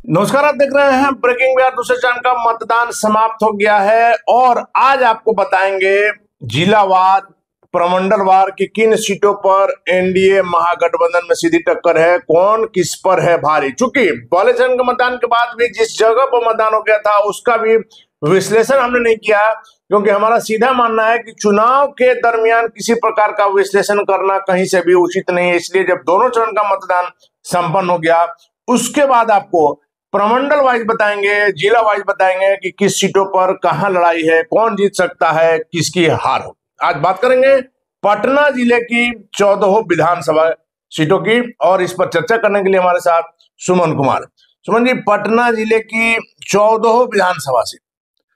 नमस्कार, आप देख रहे हैं ब्रेकिंग बिहार। दूसरे चरण का मतदान समाप्त हो गया है और आज आपको बताएंगे जिलावार प्रमंडलवार की किन सीटों पर एनडीए महागठबंधन में सीधी टक्कर है, कौन किस पर है भारी। चूंकि पहले चरण के मतदान के बाद भी जिस जगह पर मतदान हो गया था उसका भी विश्लेषण हमने नहीं किया, क्योंकि हमारा सीधा मानना है कि चुनाव के दरमियान किसी प्रकार का विश्लेषण करना कहीं से भी उचित नहीं है। इसलिए जब दोनों चरण का मतदान संपन्न हो गया उसके बाद आपको प्रमंडल वाइज बताएंगे, जिला वाइज बताएंगे कि किस सीटों पर कहां लड़ाई है, कौन जीत सकता है, किसकी हार हो। आज बात करेंगे पटना जिले की 14 विधानसभा सीटों की और इस पर चर्चा करने के लिए हमारे साथ सुमन कुमार। सुमन जी, पटना जिले की 14 विधानसभा सीट,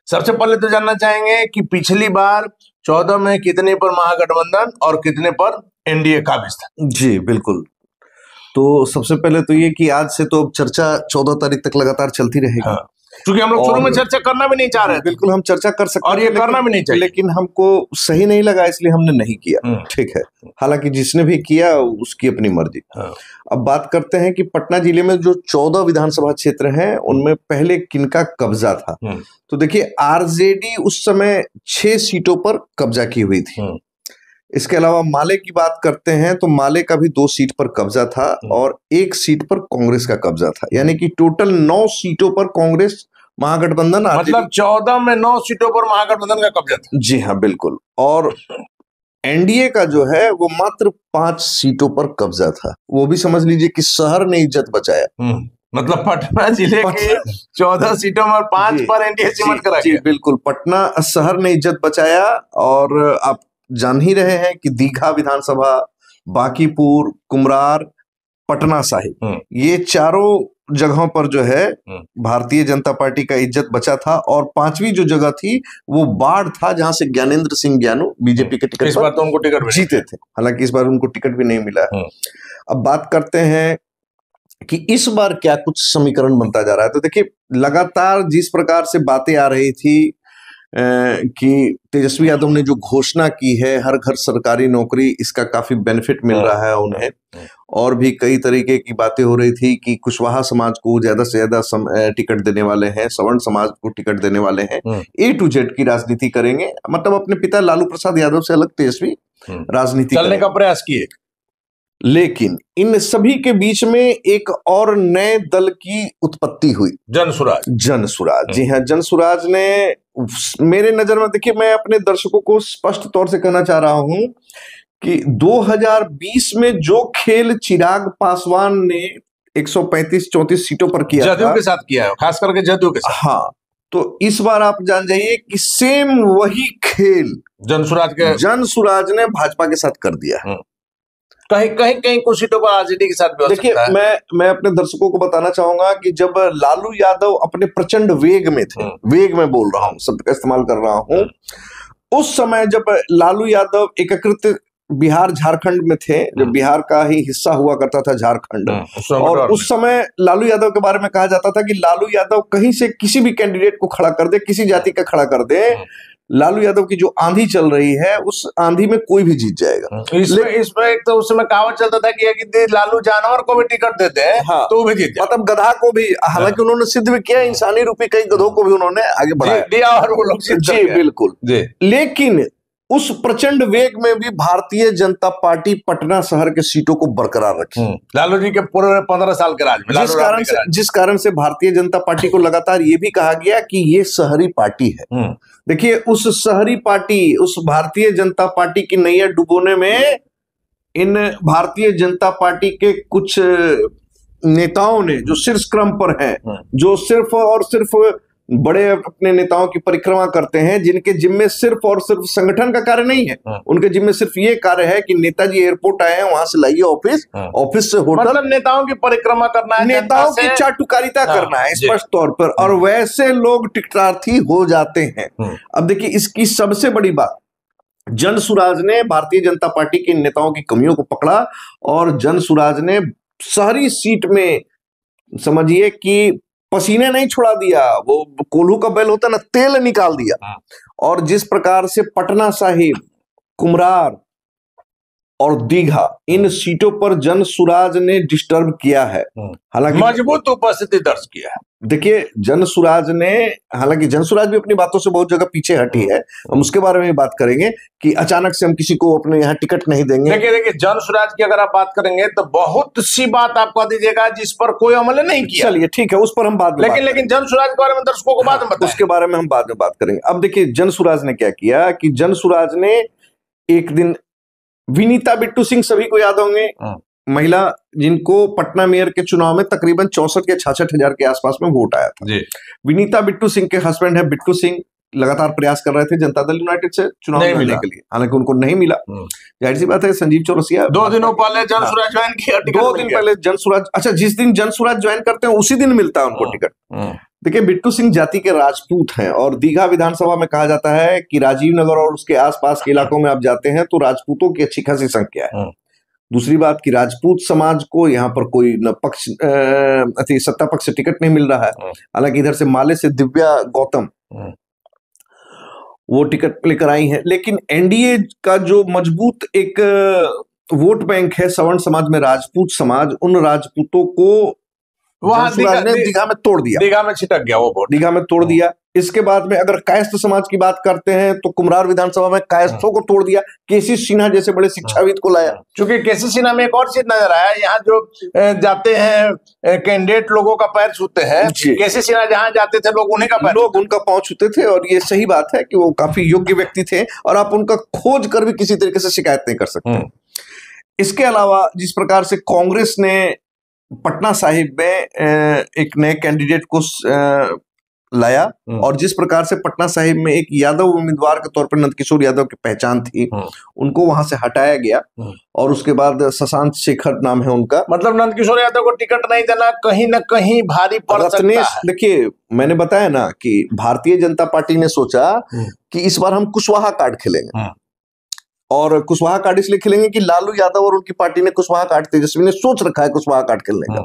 सबसे पहले तो जानना चाहेंगे कि पिछली बार 14 में कितने पर महागठबंधन और कितने पर एनडीए का विस्तार। जी बिल्कुल। तो सबसे पहले तो ये कि आज से तो अब चर्चा 14 तारीख तक लगातार चलती रहेगी। हाँ। क्योंकि हम लोग शुरू में चर्चा करना भी नहीं चाह रहे थे। बिल्कुल, हम चर्चा कर सकते और ये करना भी नहीं चाहिए, लेकिन हमको सही नहीं लगा इसलिए हमने नहीं किया। ठीक है, हालांकि जिसने भी किया उसकी अपनी मर्जी। हाँ। अब बात करते हैं कि पटना जिले में जो 14 विधानसभा क्षेत्र हैं उनमें पहले किनका कब्जा था। तो देखिए, आरजेडी उस समय 6 सीटों पर कब्जा की हुई थी। इसके अलावा माले की बात करते हैं तो माले का भी 2 सीट पर कब्जा था और 1 सीट पर कांग्रेस का कब्जा था, यानी कि टोटल 9 सीटों पर कांग्रेस महागठबंधन, मतलब 14 में 9 सीटों पर महागठबंधन का कब्जा था। जी हाँ बिल्कुल। और एनडीए का जो है वो मात्र 5 सीटों पर कब्जा था। वो भी समझ लीजिए कि शहर ने इज्जत बचाया। मतलब पटना जिले की 14 सीटों में 5 पर एनडीए सिमट कर आ गया। बिल्कुल, पटना शहर ने इज्जत बचाया। और आप जान ही रहे हैं कि दीघा विधानसभा, बांकीपुर, कुम्हरार, पटना साहिब, ये चारों जगहों पर जो है भारतीय जनता पार्टी का इज्जत बचा था। और 5वीं जो जगह थी वो बाढ़ था, जहां से ज्ञानेंद्र सिंह ज्ञानू बीजेपी के टिकट इस बार तो उनको टिकट जीते थे। हालांकि इस बार उनको टिकट भी नहीं मिला है। अब बात करते हैं कि इस बार क्या कुछ समीकरण बनता जा रहा है। तो देखिए, लगातार जिस प्रकार से बातें आ रही थी कि तेजस्वी यादव ने जो घोषणा की है हर घर सरकारी नौकरी, इसका काफी बेनिफिट मिल रहा है उन्हें। और भी कई तरीके की बातें हो रही थी कि कुशवाहा समाज को ज्यादा से ज्यादा टिकट देने वाले हैं, सवर्ण समाज को टिकट देने वाले हैं, A to Z की राजनीति करेंगे। मतलब अपने पिता लालू प्रसाद यादव से अलग तेजस्वी राजनीति चलने का प्रयास किए। लेकिन इन सभी के बीच में एक और नए दल की उत्पत्ति हुई, जनसुराज। जनसुराज, जी हाँ, जनसुराज ने मेरे नजर में, देखिए मैं अपने दर्शकों को स्पष्ट तौर से कहना चाह रहा हूं कि 2020 में जो खेल चिराग पासवान ने 135-34 सीटों पर किया, जदयू के साथ किया है, खास करके जदयू के साथ। हाँ, तो इस बार आप जान जाइए कि सेम वही खेल जनसुराज ने भाजपा के साथ कर दिया। कहीं कुछ सीटों पर आरजेडी के साथ भी हो सकता है। देखिए, मैं अपने दर्शकों को बताना चाहूंगा कि जब लालू यादव अपने प्रचंड वेग में थे, वेग में बोल रहा हूं, शब्द का इस्तेमाल कर रहा हूं, उस समय जब लालू यादव एकीकृत बिहार झारखंड में थे, जब बिहार का ही हिस्सा हुआ करता था झारखंड, और उस समय लालू यादव के बारे में कहा जाता था कि लालू यादव कहीं से किसी भी कैंडिडेट को खड़ा कर दे, किसी जाति का खड़ा कर दे, लालू यादव की जो आंधी चल रही है उस आंधी में कोई भी जीत जाएगा। इसमें एक तो उस समय कहावत चलता था कि लालू जानवर को भी टिकट देते हैं, हाँ, तो वो भी जीत, मतलब गधा को भी, हालांकि उन्होंने सिद्ध भी किया, इंसानी रूपी कई गधों को भी उन्होंने आगे बढ़ाया दिया और वो लोग जी बिल्कुल जी। लेकिन उस प्रचंड वेग में भी भारतीय जनता पार्टी पटना शहर के सीटों को बरकरार रखी। लालू जी के पूरे 15 साल के राज में, जिस कारण से भारतीय जनता पार्टी को लगातार ये भी कहा गया कि ये शहरी पार्टी है। देखिए, उस शहरी पार्टी, उस भारतीय जनता पार्टी की नैया डुबोने में इन भारतीय जनता पार्टी के कुछ नेताओं ने, जो शीर्ष क्रम पर हैं, जो सिर्फ और सिर्फ बड़े अपने नेताओं की परिक्रमा करते हैं, जिनके जिम्मे सिर्फ और सिर्फ संगठन का कार्य नहीं है, उनके जिम्मे सिर्फ ये कार्य है कि नेताजी एयरपोर्ट आए हैं, वहां से लाइए ऑफिस, ऑफिस से होटल, मतलब नेताओं की परिक्रमा करना है, नेताओं की चाटुकारिता करना है स्पष्ट तौर पर, और वैसे लोग टिकटार्थी हो जाते हैं। अब देखिए, इसकी सबसे बड़ी बात, जनसुराज ने भारतीय जनता पार्टी के नेताओं की कमियों को पकड़ा और जनसुराज ने शहरी सीट में समझिए कि पसीने नहीं छुड़ा दिया, वो कोल्हू का बैल होता ना, तेल निकाल दिया। और जिस प्रकार से पटना साहिब, कुम्हरार और दीघा, इन सीटों पर जन सुराज ने डिस्टर्ब किया है। हालांकि मजबूत उपस्थिति दर्ज किया है। देखिए जन सुराज ने, हालांकि जन सुराज भी अपनी बातों से बहुत जगह पीछे हटी है, हम उसके बारे में बात करेंगे कि अचानक से हम किसी को अपने यहाँ टिकट नहीं देंगे। देखिए जन सुराज की अगर आप बात करेंगे तो बहुत सी बात आपको दीजिएगा जिस पर कोई अमल नहीं किया। चलिए ठीक है, उस पर हम बाद में लेकिन जन सुराज के बारे में दर्शकों को बाद में बताएं। उसके बारे में हम बाद में बात करेंगे। अब देखिए जन सुराज ने क्या किया कि जन सुराज ने एक दिन विनीता बिट्टू सिंह, सभी को याद होंगे, महिला जिनको पटना मेयर के चुनाव में तकरीबन 64 या 66 हजार के आसपास में वोट आया था। विनीता बिट्टू सिंह के हस्बैंड है बिट्टू सिंह, लगातार प्रयास कर रहे थे जनता दल यूनाइटेड से चुनाव लड़ने के लिए, हालांकि उनको नहीं मिला। जाहिर सी बात है संजीव चौरसिया 2 दिनों पहले जन सुराज ज्वाइन किया, 2 दिन पहले जन सुराज, अच्छा जिस दिन जन सुराज ज्वाइन करते हैं उसी दिन मिलता है उनको टिकट। देखिए बिट्टू सिंह जाति के राजपूत हैं और दीघा विधानसभा में कहा जाता है कि राजीव नगर और उसके आसपास के इलाकों में आप जाते हैं तो राजपूतों की अच्छी खासी संख्या है। दूसरी बात कि राजपूत समाज को यहाँ पर कोई न पक्ष सत्ता पक्ष से टिकट नहीं मिल रहा है। हालांकि इधर से माले से दिव्या गौतम वो टिकट लेकर आई हैं, लेकिन एनडीए का जो मजबूत एक वोट बैंक है सवर्ण समाज में राजपूत समाज, उन राजपूतों को वहां दीघा में तोड़ दिया, दीघा में छिटक गया वो वोट, दीघा में तोड़ दिया। इसके बाद में अगर कायस्थ समाज की बात करते हैं तो कुम्हरार विधानसभा में कायस्थों को तोड़ दिया, केसी सिन्हा जैसे बड़े शिक्षाविद को लाया। क्योंकि केसी सिन्हा में एक और चीज नजर आया, यहाँ जो जाते हैं कैंडिडेट लोगों का पैर छूते हैं, केसी सिन्हा जहाँ जाते थे लोग उन्हीं का पैर, लोग उनका पांव छूते थे। और ये सही बात है कि वो काफी योग्य व्यक्ति थे और आप उनका खोज कर भी किसी तरीके से शिकायत नहीं कर सकते। इसके अलावा जिस प्रकार से कांग्रेस ने पटना साहिब में एक नए कैंडिडेट को लाया और जिस प्रकार से पटना साहिब में एक यादव उम्मीदवार के तौर पर नंदकिशोर यादव की पहचान थी, उनको वहां से हटाया गया और उसके बाद शशांक शेखर नाम है उनका, मतलब नंदकिशोर यादव को टिकट नहीं देना कहीं ना कहीं भारी पड़ सकता है। देखिए मैंने बताया ना कि भारतीय जनता पार्टी ने सोचा कि इस बार हम कुशवाहा कार्ड खेलेंगे और कुशवाहा कार्ड इसलिए खेलेंगे कि लालू यादव और उनकी पार्टी ने कुशवाहा कार्ड, तेजस्वी ने सोच रखा है कुशवाहा कार्ड खेलने का,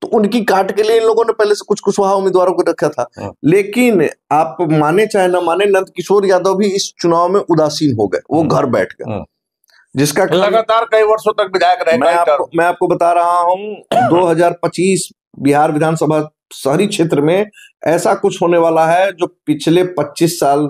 तो उनकी कार्ड के लिए इन लोगों ने पहले से कुछ कुशवाहा उम्मीदवारों को रखा था। लेकिन आप माने चाहे ना माने, नंदकिशोर यादव भी इस चुनाव में उदासीन हो गए, वो घर बैठ गए, जिसका लगातार कई वर्षों तक विधायक रहे। मैं आपको बता रहा हूं 2025 बिहार विधानसभा शहरी क्षेत्र में ऐसा कुछ होने वाला है जो पिछले 25 साल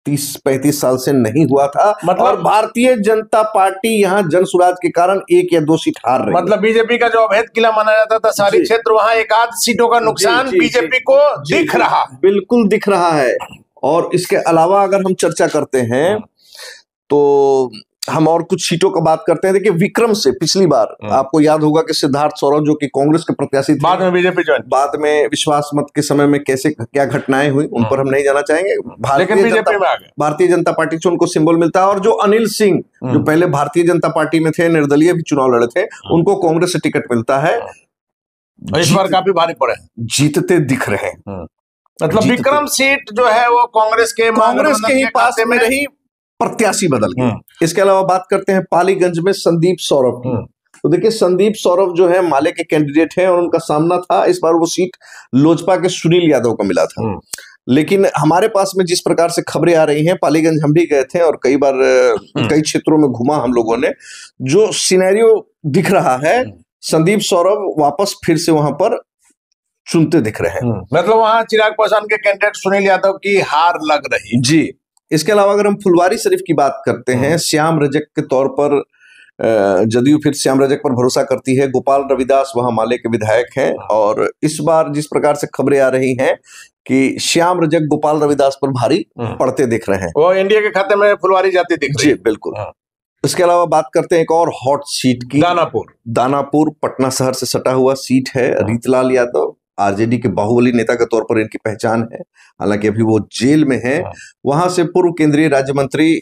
30-35 साल से नहीं हुआ था। मतलब और भारतीय जनता पार्टी यहाँ जन सुराज के कारण 1 या 2 सीट हार रही, मतलब बीजेपी का जो अवैध किला माना जाता था शहरी क्षेत्र, वहां 1-8 सीटों का नुकसान बीजेपी को दिख रहा, बिल्कुल दिख रहा है। और इसके अलावा अगर हम चर्चा करते हैं तो हम और कुछ सीटों का बात करते हैं। देखिए विक्रम से पिछली बार आपको याद होगा कि सिद्धार्थ सौरभ जो कि कांग्रेस के प्रत्याशी थे, बाद में बीजेपी ज्वाइन, बाद में विश्वास मत के समय में कैसे क्या घटनाएं हुई उन पर हम नहीं जाना चाहेंगे। भारतीय जनता पार्टी से उनको सिंबल मिलता है। और जो अनिल सिंह जो पहले भारतीय जनता पार्टी में थे, निर्दलीय भी चुनाव लड़े थे, उनको कांग्रेस से टिकट मिलता है। इस बार काफी भारी पड़े, जीतते दिख रहे हैं। मतलब विक्रम सीट जो है वो कांग्रेस के ही पास में रही, प्रत्याशी बदल गए। इसके अलावा बात करते हैं पालीगंज में संदीप सौरभ की। तो देखिए संदीप सौरभ जो है माले के कैंडिडेट हैं और उनका सामना था, इस बार वो सीट लोजपा के सुनील यादव को मिला था। लेकिन हमारे पास में जिस प्रकार से खबरें आ रही हैं, पालीगंज हम भी गए थे और कई बार कई क्षेत्रों में घुमा हम लोगों ने, जो सिनेरियो दिख रहा है संदीप सौरभ वापस फिर से वहां पर चुनते दिख रहे हैं। मतलब वहां चिराग पासवान के कैंडिडेट सुनील यादव की हार लग रही जी। इसके अलावा अगर हम फुलवारी शरीफ की बात करते हैं, श्याम रजक के तौर पर जदयू फिर श्याम रजक पर भरोसा करती है। गोपाल रविदास वहां माले के विधायक हैं और इस बार जिस प्रकार से खबरें आ रही हैं कि श्याम रजक गोपाल रविदास पर भारी पड़ते दिख रहे हैं, वो इंडिया के खाते में फुलवारी जाती दिख रही है। जी बिल्कुल। इसके अलावा बात करते हैं एक और हॉट सीट की, दानापुर पटना शहर से सटा हुआ सीट है। रीतलाल यादव आरजेडी के बाहुबली नेता के तौर पर इनकी पहचान है, हालांकि अभी वो जेल में है। वहां से पूर्व केंद्रीय राज्य मंत्री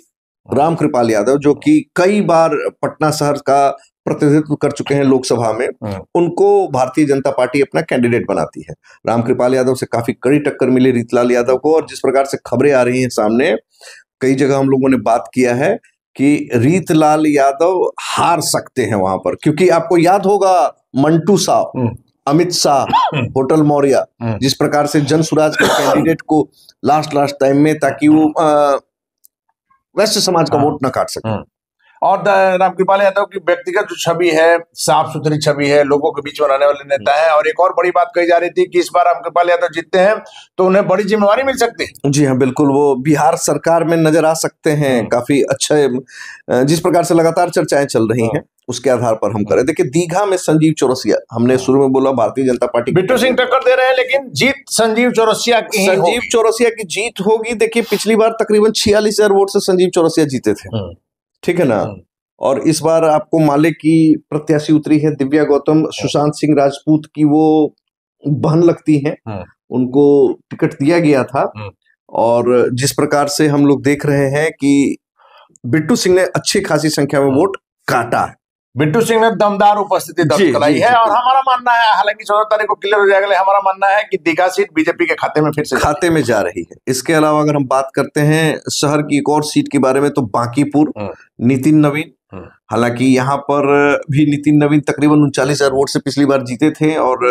रामकृपाल यादव जो कि कई बार पटना शहर का प्रतिनिधित्व कर चुके हैं लोकसभा में, उनको भारतीय जनता पार्टी अपना कैंडिडेट बनाती है। रामकृपाल यादव से काफी कड़ी टक्कर मिली रीतलाल यादव को। और जिस प्रकार से खबरें आ रही हैं सामने, कई जगह हम लोगों ने बात किया है कि रीतलाल यादव हार सकते हैं वहां पर, क्योंकि आपको याद होगा मंटू साहब, अमित शाह, होटल मौर्य, जिस प्रकार से जन सुराज के कैंडिडेट को लास्ट टाइम में, ताकि वो वैश्य समाज का वोट न काट सके। और रामकृपाल यादव की व्यक्तिगत जो छवि है, साफ सुथरी छवि है, लोगों के बीच में रहने वाले नेता है। और एक और बड़ी बात कही जा रही थी कि इस बार रामकृपाल यादव जीतते हैं तो उन्हें बड़ी जिम्मेवारी मिल सकती है। जी हाँ, बिल्कुल, वो बिहार सरकार में नजर आ सकते हैं। काफी अच्छे, जिस प्रकार से लगातार चर्चाएं चल रही हैं उसके आधार पर हम करें। देखिए, दीघा में संजीव चौरसिया, हमने शुरू में बोला भारतीय जनता पार्टी, बिट्टू सिंह टक्कर दे रहे हैं, लेकिन जीत संजीव चौरसिया की ही होगी। संजीव चौरसिया की जीत होगी। देखिए, पिछली बार तकरीबन 46,000 वोट से संजीव चौरसिया जीते थे, ठीक है ना। और इस बार आपको माले की प्रत्याशी उतरी है दिव्या गौतम, सुशांत सिंह राजपूत की वो बहन लगती है, उनको टिकट दिया गया था। और जिस प्रकार से हम लोग देख रहे हैं कि बिट्टू सिंह ने अच्छी खासी संख्या में वोट काटा है। बिट्टू सिंह ने दमदार उपस्थिति दर्ज कराई है। और हमारा मानना है, हालांकि 14 तारीख को क्लियर हो जाएगा, हमारा मानना है कि दीघा सीट बीजेपी के खाते में फिर से खाते में जा रही है। इसके अलावा अगर हम बात करते हैं शहर की एक और सीट के बारे में, तो बांकीपुर, नितिन नवीन, हालांकि यहाँ पर भी नितिन नवीन तकरीबन 39,000 वोट से पिछली बार जीते थे। और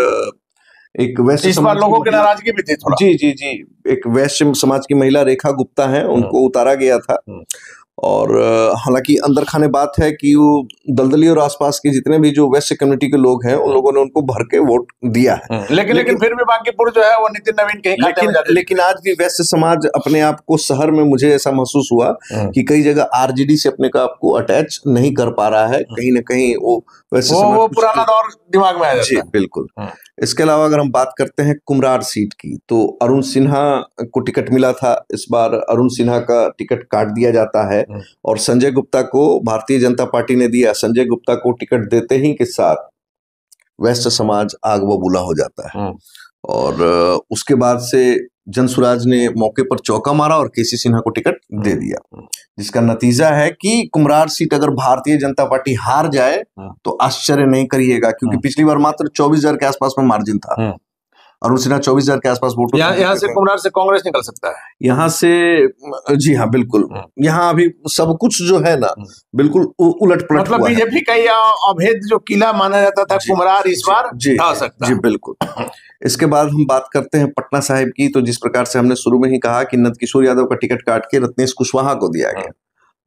एक वैश्य इस बार लोगों की नाराजगी भी थी थोड़ा। जी, एक वैश्य समाज की महिला रेखा गुप्ता है, उनको उतारा गया था। और हालांकि अंदर खाने बात है कि वो दलदली और आसपास के जितने भी जो वैश्य कम्युनिटी के लोग हैं, उन लोगों ने उनको भर के वोट दिया है। लेकिन फिर भी बांकीपुर जो है वो नितिन नवीन के ही खाते में जाते। लेकिन आज भी वैश्य समाज अपने आप को, शहर में मुझे ऐसा महसूस हुआ कि कई जगह आरजेडी से अपने आप को अटैच नहीं कर पा रहा है। कहीं ना कहीं वो वैश्य समाज, वो पुराना दौर दिमाग में आ जाता है। जी बिल्कुल। इसके अलावा अगर हम बात करते हैं कुम्हरार सीट की, तो अरुण सिन्हा को टिकट मिला था। इस बार अरुण सिन्हा का टिकट काट दिया जाता है और संजय गुप्ता को भारतीय जनता पार्टी ने दिया। संजय गुप्ता को टिकट देते ही के साथ वैश्य समाज आग बबूला हो जाता है। और उसके बाद से जनसुराज ने मौके पर चौका मारा और केसी सिन्हा को टिकट दे दिया, जिसका नतीजा है कि कुम्हरार सीट अगर भारतीय जनता पार्टी हार जाए तो आश्चर्य नहीं करिएगा, क्योंकि पिछली बार मात्र 24,000 के आसपास में मार्जिन था। अरुण सिन्हा 24,000 के आसपास वोट। यहाँ से कुम्हरार से कांग्रेस निकल सकता है। यहाँ से, जी हाँ बिल्कुल, यहाँ अभी सब कुछ जो है ना बिल्कुल उलट पलट, मतलब बीजेपी का अभेद जो किला माना जाता था कुम्हरार इस बार ढा सकता है। जी बिल्कुल। इसके बाद हम बात करते हैं पटना साहिब की। तो जिस प्रकार से हमने शुरू में ही कहा कि नंदकिशोर यादव का टिकट काट के रत्नेश कुशवाहा को दिया गया,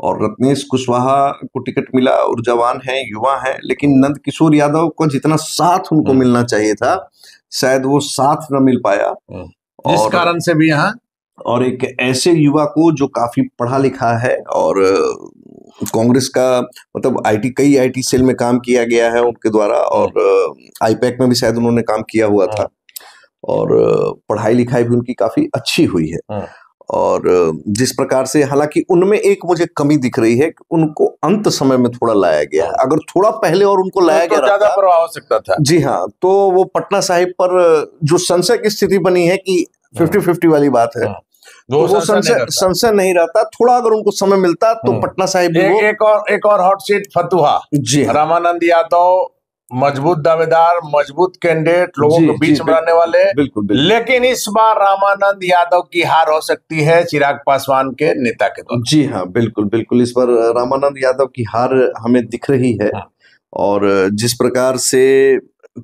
और रत्नेश कुशवाहा को टिकट मिला, ऊर्जावान है, युवा है, लेकिन नंदकिशोर यादव को जितना साथ उनको मिलना चाहिए था, शायद वो साथ न मिल पाया। जिस कारण से भी यहाँ, और एक ऐसे युवा को जो काफी पढ़ा लिखा है और कांग्रेस का, मतलब कई आईटी सेल में काम किया गया है उनके द्वारा, और आईपैक में भी शायद उन्होंने काम किया हुआ था, और पढ़ाई लिखाई भी उनकी काफी अच्छी हुई है। और जिस प्रकार से, हालांकि उनमें एक मुझे कमी दिख रही है कि उनको अंत समय में थोड़ा लाया गया है। अगर थोड़ा पहले और उनको लाया गया, ज्यादा प्रभाव हो सकता था। जी हाँ, तो वो पटना साहिब पर जो संशय की स्थिति बनी है कि 50-50 वाली बात है, तो वो संशय नहीं रहता। थोड़ा अगर उनको समय मिलता तो पटना साहिब एक और हॉट सीट फतुहा। जी, रामानंद यादव मजबूत दावेदार, मजबूत कैंडिडेट, लोगों के बीच में रहने वाले। बिल्कुल। लेकिन इस बार रामानंद यादव की हार हो सकती है चिराग पासवान के नेता के द्वारा। जी हाँ, बिल्कुल। इस बार रामानंद यादव की हार हमें दिख रही है। और जिस प्रकार से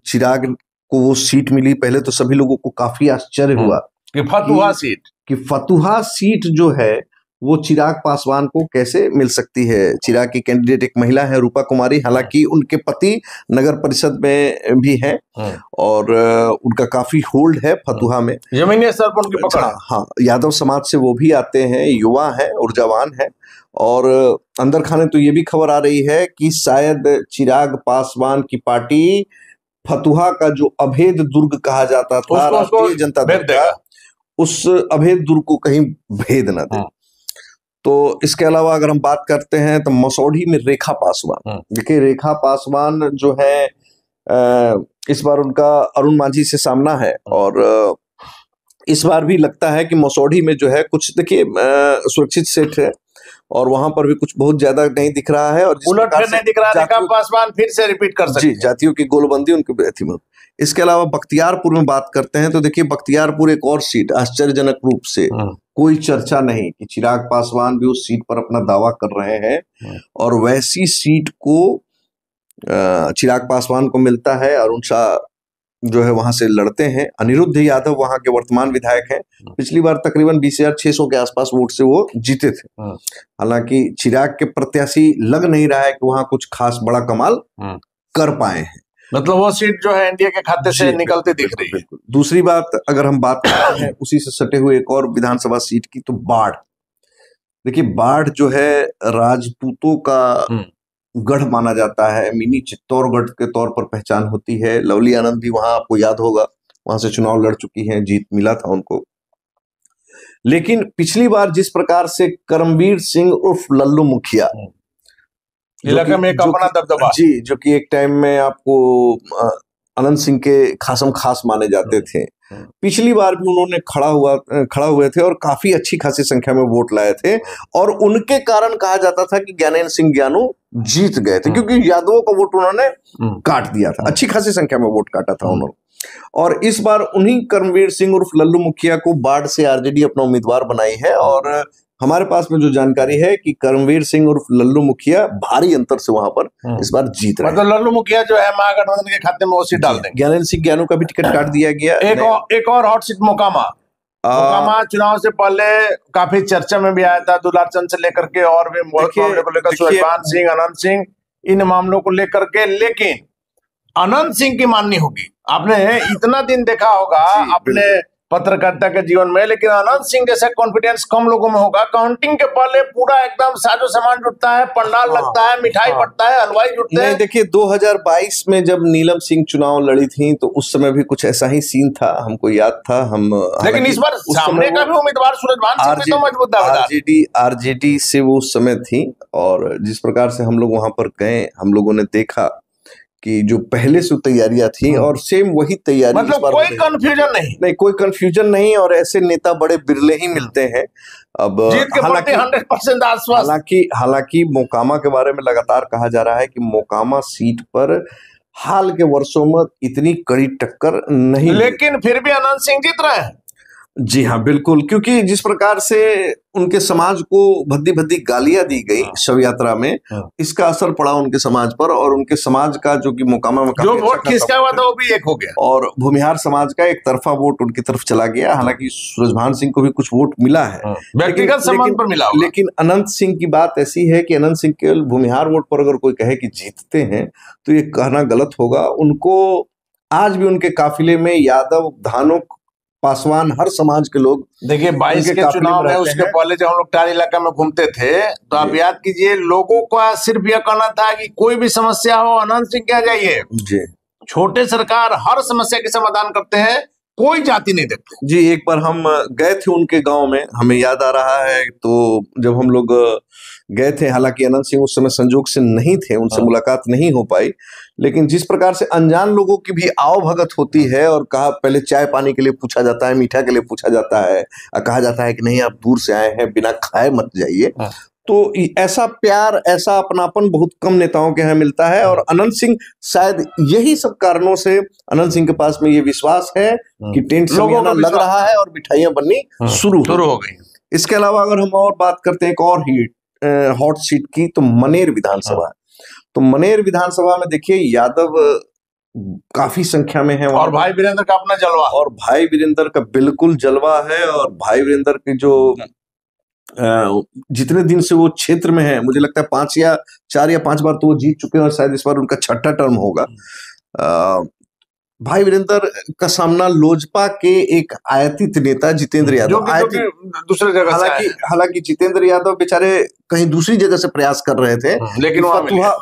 चिराग को वो सीट मिली, पहले तो सभी लोगों को काफी आश्चर्य हुआ कि फतुहा सीट जो है वो चिराग पासवान को कैसे मिल सकती है। चिराग की कैंडिडेट एक महिला है, रूपा कुमारी, हालांकि उनके पति नगर परिषद में भी हैं और उनका काफी होल्ड है फतुहा में, जमीनी स्तर पर उनकी पकड़। हाँ, यादव समाज से वो भी आते हैं, युवा हैं, ऊर्जावान हैं। और अंदर खाने तो ये भी खबर आ रही है कि शायद चिराग पासवान की पार्टी फतुहा का जो अभेद दुर्ग कहा जाता था राष्ट्रीय जनता दल का, उस अभेद दुर्ग को कहीं भेद न दे। तो इसके अलावा अगर हम बात करते हैं तो मसौढ़ी में रेखा पासवान, देखिए रेखा पासवान जो है इस बार उनका अरुण मांझी से सामना है। और इस बार भी लगता है कि मसौढ़ी में जो है कुछ, देखिए सुरक्षित सीट है और वहां पर भी कुछ बहुत ज्यादा नहीं दिख रहा है। और उलट फिर नहीं दिख रहा, रेखा पासवान फिर से रिपीट कर सकते हैं। जातियों की गोलबंदी उनके में। इसके अलावा बख्तियारपुर में बात करते हैं तो देखिए बख्तियारपुर एक और सीट, आश्चर्यजनक रूप से कोई चर्चा नहीं कि चिराग पासवान भी उस सीट पर अपना दावा कर रहे हैं, और वैसी सीट को चिराग पासवान को मिलता है। अरुण शाह जो है वहां से लड़ते हैं। अनिरुद्ध यादव वहां के वर्तमान विधायक हैं। पिछली बार तकरीबन 20,600 के आसपास वोट से वो जीते थे। हालांकि चिराग के प्रत्याशी लग नहीं रहा है कि वहां कुछ खास बड़ा कमाल कर पाए हैं। मतलब वो सीट जो है एनडीए के खाते से निकलते दिख रही है। दूसरी बात, अगर हम बात करते हैं उसी से सटे हुए एक और विधानसभा सीट की, तो बाढ़। देखिए, बाढ़ जो है राजपूतों का गढ़ माना जाता है, मिनी चित्तौड़गढ़ के तौर पर पहचान होती है। लवली आनंद भी वहां, आपको याद होगा, वहां से चुनाव लड़ चुकी हैं, जीत मिला था उनको। लेकिन पिछली बार जिस प्रकार से करमवीर सिंह उर्फ लल्लू मुखिया, इलाके में एक अपना दबदबा जी, जो कि एक टाइम में आपको अनंत सिंह के खासम खास माने जाते थे, पिछली बार भी उन्होंने खड़ा हुए थे और काफी अच्छी खासी संख्या में वोट लाए थे। और उनके कारण कहा जाता था कि ज्ञानेंद्र सिंह ज्ञानू जीत गए थे, क्योंकि यादवों का वोट उन्होंने काट दिया था, अच्छी खासी संख्या में वोट काटा था उन्होंने। और इस बार उन्हीं करमवीर सिंह उर्फ लल्लू मुखिया को बाढ़ से आरजेडी अपना उम्मीदवार बनाई है। और हमारे पास में जो जानकारी है कि करमवीर सिंह उर्फ लल्लू मुखिया भारी अंतर से वहां पर इस बार जीत रहे हैं। मतलब लल्लू मुखिया जो है महागठबंधन के खाते में वो सीट डाल देंगे। ज्ञानेंद्र सिंह ज्ञानू का भी टिकट काट दिया गया। एक और हॉट सीट मोकामा चुनाव से पहले काफी चर्चा में भी आया था, दुलार चंद से लेकर के और भी मामले को लेकर, सुभाष सिंह, अनंत सिंह, इन मामलों को लेकर के। लेकिन अनंत सिंह की माननी होगी। आपने इतना दिन देखा होगा अपने पत्रकारिता के जीवन में, लेकिन अनंत सिंह जैसा कॉन्फिडेंस कम लोगों में होगा। काउंटिंग के पहले पूरा एकदम साजो सामान जुटता है, पंडाल लगता है, मिठाई बटता है, हलवाई जुटते हैं। देखिए, 2022 में जब नीलम सिंह चुनाव लड़ी थी तो उस समय भी कुछ ऐसा ही सीन था, हमको याद था। लेकिन इस बार सामने का भी उम्मीदवार सूरजभान सिंह भी तो मजबूत था। आरजेडी से वो उस समय थी। और जिस प्रकार से हम लोग वहां पर गए, हम लोगों ने देखा कि जो पहले से तैयारियां थी और सेम वही तैयारी, मतलब कोई कंफ्यूजन नहीं, कोई कंफ्यूजन नहीं। और ऐसे नेता बड़े बिरले ही मिलते हैं। अब जीत के प्रति 100% आश्वस्त। हालांकि मोकामा के बारे में लगातार कहा जा रहा है कि मोकामा सीट पर हाल के वर्षों में इतनी कड़ी टक्कर नहीं, लेकिन फिर भी अनंत सिंह जीत रहे हैं। जी हाँ, बिल्कुल, क्योंकि जिस प्रकार से उनके समाज को भद्दी भद्दी गालियां दी गई शव यात्रा में, इसका असर पड़ा उनके समाज पर। और उनके समाज का जो कि मोकामा में जो वोट खिसका हुआ था वो भी एक हो गया, और भूमिहार समाज का एक तरफा वोट उनकी तरफ चला गया। हालांकि सूरजभान सिंह को भी कुछ वोट मिला है, व्यक्तिगत संबंध पर मिला। लेकिन अनंत सिंह की बात ऐसी है कि अनंत सिंह केवल भूमिहार वोट पर अगर कोई कहे कि जीतते हैं तो ये कहना गलत होगा। उनको आज भी उनके काफिले में यादव, धानुक, पासवान, हर समाज के लोग, देखिए 22 के चुनाव में, उसके पहले जब हम लोग टारी इलाका में घूमते थे तो आप याद कीजिए, लोगों का सिर्फ यह कहना था कि कोई भी समस्या हो अनंत सिंह के यहाँ जाइए जी, छोटे सरकार हर समस्या के समाधान करते हैं, कोई जाति नहीं देखते जी। एक बार हम गए थे उनके गांव में, हमें याद आ रहा है, तो जब हम लोग गए थे, हालांकि अनंत सिंह उस समय संजोग से नहीं थे, उनसे मुलाकात नहीं हो पाई, लेकिन जिस प्रकार से अनजान लोगों की भी आओ भगत होती है और कहा पहले चाय पानी के लिए पूछा जाता है, मीठा के लिए पूछा जाता है, कहा जाता है कि नहीं आप दूर से आए हैं, बिना खाए मत जाइए। तो ऐसा प्यार, ऐसा अपनापन बहुत कम नेताओं के यहाँ मिलता है। और अनंत सिंह शायद यही सब कारणों से अनंत सिंह के पास में ये विश्वास है कि टेंट समियाना लग रहा है और मिठाइयां बननी शुरू हो गई। इसके अलावा अगर हम और बात करते हैं एक और हॉट सीट की, तो मनेर विधानसभा। तो मनेर विधानसभा में देखिए, यादव काफी संख्या में है और भाई वीरेंद्र का अपना जलवा, और भाई वीरेंद्र का बिल्कुल जलवा है। और भाई वीरेंद्र के जो जितने दिन से वो क्षेत्र में है, मुझे लगता है 4 या 5 बार तो वो जीत चुके हैं और शायद इस बार उनका 6ठा टर्म होगा। भाई वीरेंद्र का सामना लोजपा के एक आयातित नेता जितेंद्र यादव, दूसरे जगह, हालांकि जितेंद्र यादव बेचारे कहीं दूसरी जगह से प्रयास कर रहे थे, लेकिन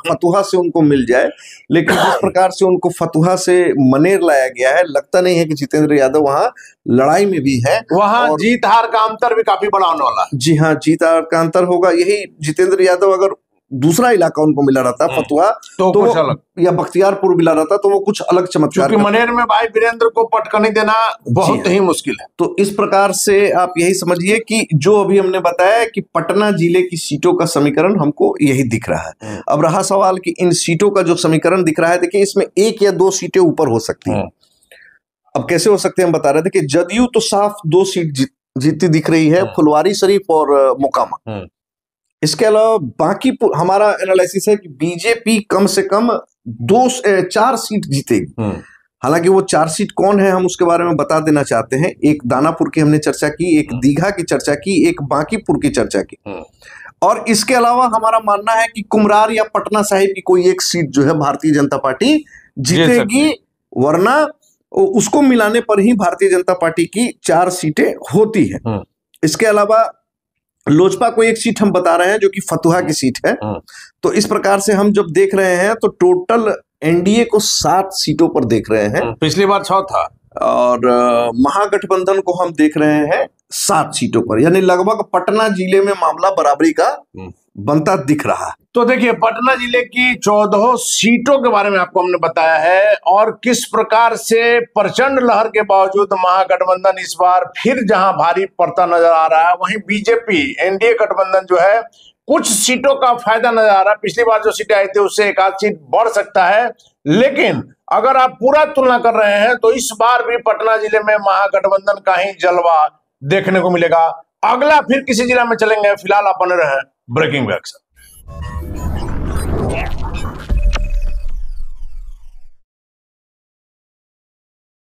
फतुहा से उनको मिल जाए। लेकिन जिस प्रकार से उनको फतुहा से मनेर लाया गया है, लगता नहीं है कि जितेंद्र यादव वहां लड़ाई में भी है। वहां जीत हार का अंतर भी काफी बड़ा होने वाला है। जी हाँ, जीत हार का अंतर होगा। यही जितेंद्र यादव अगर दूसरा इलाका उनको मिला रहता, फतुहा तो कुछ अलग, या बख्तियारपुर मिला रहता, तो वो कुछ अलग चमत्कार। क्योंकि मनेर में भाई वीरेंद्र को पटकनी देना बहुत ही मुश्किल है। तो इस प्रकार से आप यही समझिए कि जो अभी हमने बताया कि पटना जिले की सीटों का समीकरण हमको यही दिख रहा है। अब रहा सवाल कि इन सीटों का जो समीकरण दिख रहा है, देखिए इसमें 1 या 2 सीटें ऊपर हो सकती है। अब कैसे हो सकते हैं हम बता रहे थे कि जदयू तो साफ 2 सीट जीतती दिख रही है, फुलवारी शरीफ और मोकामा। इसके अलावा बाकी हमारा एनालिसिस है कि बीजेपी कम से कम 4 सीट जीतेगी। हालांकि वो 4 सीट कौन है हम उसके बारे में बता देना चाहते हैं। एक दानापुर की हमने चर्चा की, एक दीघा की चर्चा की, एक बांकीपुर की चर्चा की, और इसके अलावा हमारा मानना है कि कुम्हरार या पटना साहिब की कोई एक सीट जो है भारतीय जनता पार्टी जीतेगी, वरना उसको मिलाने पर ही भारतीय जनता पार्टी की 4 सीटें होती हैं। इसके अलावा लोजपा को एक सीट हम बता रहे हैं जो कि फतुहा की सीट है। तो इस प्रकार से हम जब देख रहे हैं तो टोटल एनडीए को 7 सीटों पर देख रहे हैं। पिछली बार 6 था, और महागठबंधन को हम देख रहे हैं 7 सीटों पर, यानी लगभग पटना जिले में मामला बराबरी का बनता दिख रहा है। तो देखिए, पटना जिले की 14 सीटों के बारे में आपको हमने बताया है, और किस प्रकार से प्रचंड लहर के बावजूद महागठबंधन इस बार फिर जहां भारी पड़ता नजर आ रहा है, वहीं बीजेपी एनडीए गठबंधन जो है कुछ सीटों का फायदा नजर आ रहा है। पिछली बार जो सीटें आई थी उससे एक आध सीट बढ़ सकता है, लेकिन अगर आप पूरा तुलना कर रहे हैं तो इस बार भी पटना जिले में महागठबंधन का ही जलवा देखने को मिलेगा। अगला फिर किसी जिला में चलेंगे, फिलहाल आप बने रहे ब्रेकिंग बैग से।